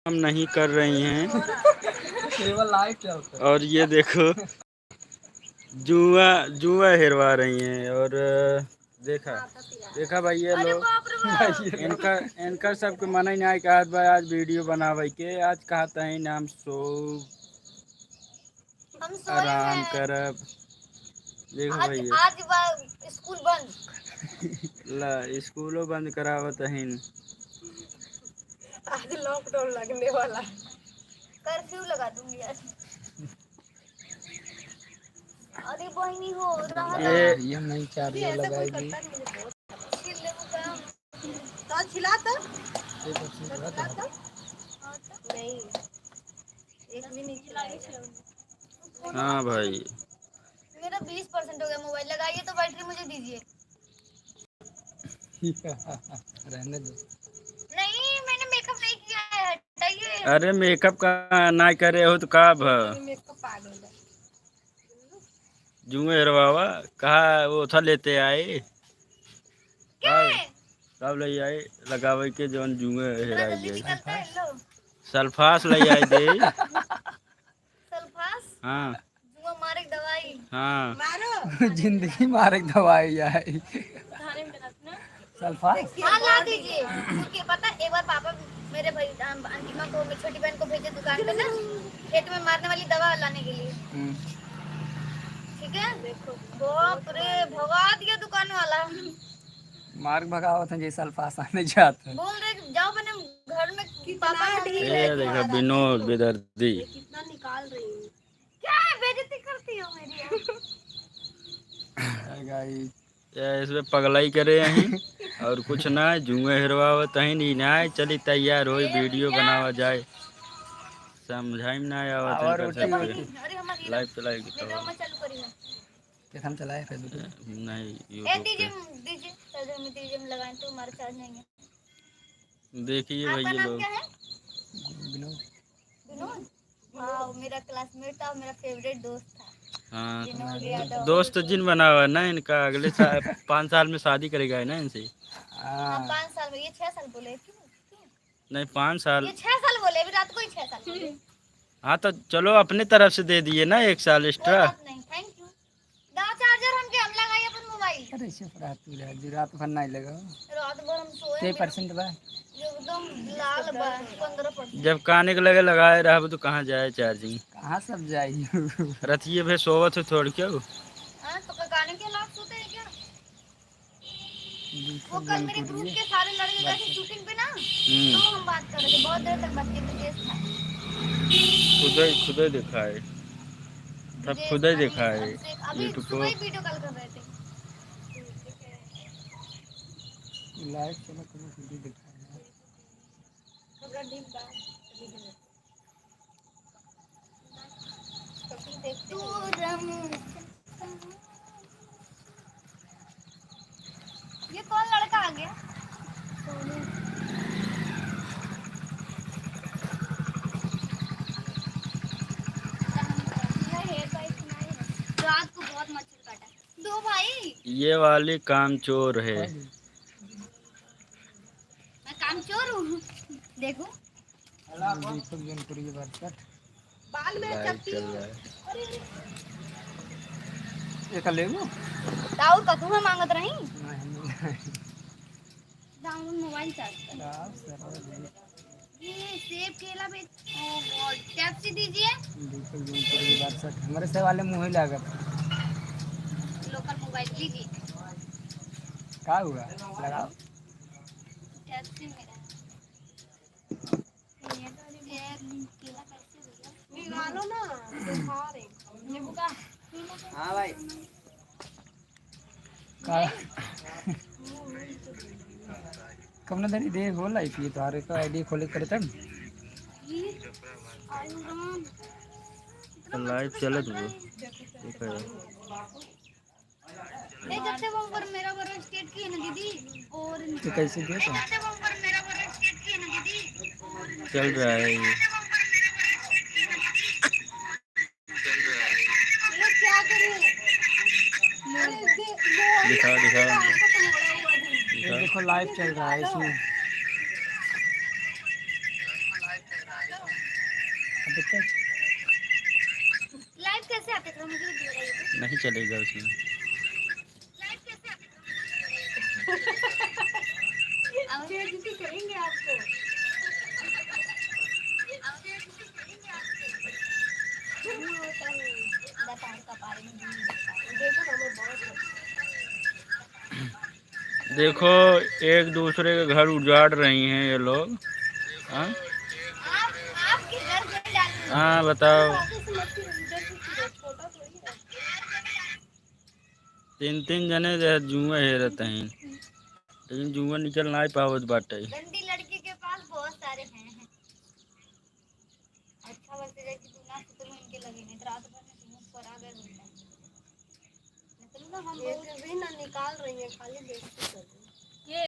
हम नहीं कर रही हैं। केवल लाइक क्या होता है? और ये देखो जुआ जुआ हेरवा रही हैं। और देखा देखा भाई ये लोग इनका इनका सबके मन ही नहीं कहा भाई आज वीडियो बनावे के आज कहता है नाम सो आराम करब। देखो भाई आज स्कूल बंद ला स्कूलों बंद करावत है। आज लॉकडाउन लगने वाला है। कर्फ्यू लगा दूंगी आज। अरे बहनी हो रहा ये नहीं चार्जर लगाएगी तो खिला तो नहीं एक भी नहीं खिलाएगा। हाँ भाई मेरा 20% हो गया मोबाइल लगाइए तो बैटरी मुझे दीजिए। रहने दो। नहीं मैंने मेकअप नहीं किया है हटाइए। अरे मेकअप का ना करे हो तो का मेकअप पागल है। जुए हेरवावा कहा वो था लेते आए क्या है कब ले आए लगावे के जौन जुए इतना हेराई जल्दी जाए निकलता है लो सल्फास ले आए दे। सल्फास हाँ जुआ मारे दवाई हाँ मारो जिंदगी मारे दवाई आई थाने में रखना सल्फास। हाँ ला दीजिए क्योंकि पता एक बार पापा मेरे भाई अंतिमा को मेरी छोटी बहन को भेजे दुकान पे ना खेत में मारने वाली दवा लाने के लिए। ठीक है देखो बाप रे भगा दिया दुकान वाला। मार्ग भगावत है जैसे सल्फास आने जाते हैं। बोल रहे जाओ मैंने घर में पापा ये देखा विनोद बेदर्दी कितना निकाल रही हूँ। क्या है बेइज्जती करती हो मेरी। गाइस इसमें पगलाई करे हैं और कुछ ना जुए हेरवावत है नहीं ना चली तैयार हो वीडियो बनावा जाए समझाई में ना आवत है और कर रोटी सबके वोटी लाइव चलाई के तो चालू करी है कैसे हम चलाए फेसबुक नहीं ए यूट्यूब दीजिए पे दीजिए चार्जर में दीजिए हम लगाएं तो हमारा चार्ज नहीं है। देखिए आपका भैया नाम लोग क्या है विनोद। विनोद। वाह मेरा क्लासमेट था मेरा फेवरेट दोस्त था हाँ विनोद यादव। दोस्त जिन बना हुआ है ना इनका अगले साल 5 साल में शादी करेगा है ना इनसे हाँ 5 साल में ये 6 साल बोले क्यों नहीं 5 साल ये 6 साल बोले अभी रात को ही 6 साल बोले। हाँ तो चलो अपने तरफ से दे दिए ना 1 साल कोई एक्स्ट्रा। बात नहीं थैंक यू। दाव चार्जर हम लगाइए अपन मोबाइल। अरे सिर्फ रात की रात रात भर नहीं लगा रात भर हम सोए ते परसेंट बा एकदम लाल बा 15%। जब काने के लगे लगाए रहा तो कहाँ जाए चार्जिंग कहाँ सब जाई रतिये भे सोवत है थोड़ी क्यों तो गाने के लाभ सोते हैं क्या। वो कल मेरे जनपुर ग्रुप ये के सारे लड़के गए थे शूटिंग पे ना तो हम बात कर रहे थे बहुत देर तक बात करते थे। खुद दिखाए सब खुद ही देखा है अभी यूट्यूब सुबह को ही वीडियो कॉल कर रहे थे। लाइव चलो तुम्हें वीडियो दिखाना ये कौन लड़का आ गया। रात को बहुत मच्छर काटा दो भाई। ये वाली कामचोर है मैं कामचोर हूँ देखो दीपक जनपुर ये बरकत बाल में लाइव चपटी चल हूँ। रहा है एक लेगो दाऊद का तुम्हें मांगत रही नहीं दाऊद मोबाइल चार्ज ये सेब केला भी ओ गॉड टैक्सी दीजिए। दीपक जनपुर ये बरकत हमारे से वाले मुँह ही लागत लोकल मोबाइल लीजिए। क्या हुआ लगाओ टैक्सी मेरा केला कैसे निकालो ना दिखा रहे नींबू का। हाँ भाई का कब ना धरी देख बोला ही तो हर एक आईडी खोले करे तब लाइव चलत वो ठीक है जब से वो ऊपर मेरा बड़ा स्टेट की है ना दीदी और तो कैसे दे तो जब से वो ऊपर मेरा बड़ा स्टेट की है ना दीदी चल रहा है ये ये क्या करूं दिखा दिखा ये देखो लाइव चल रहा है इसमें लाइट कैसे आते थे मुझे भी बताइए तो। नहीं चलेगा उसमें। लाइट कैसे आते थे अब बेइज्जती करेंगे आपको। अब बेइज्जती करेंगे आपको। नहीं होता है बताओ का पारे में देखो ना मैं बहुत देखो एक दूसरे के घर उजाड़ रही हैं ये लोग। हाँ आप किस घर से डाल रहे हो? हाँ बताओ। तीन तीन जने जो है जुआ हेरत हैं, लेकिन जुआ निकल ना पावत बाटे। गंदी लड़की के पास बहुत सारे हैं। अच्छा बस ये कि दुनिया से तो इनके लगे नहीं रात भर में मुंह पर आ गए मतलब ना हम एक भी ना निकाल रही है खाली बेइज्जती कर रही है।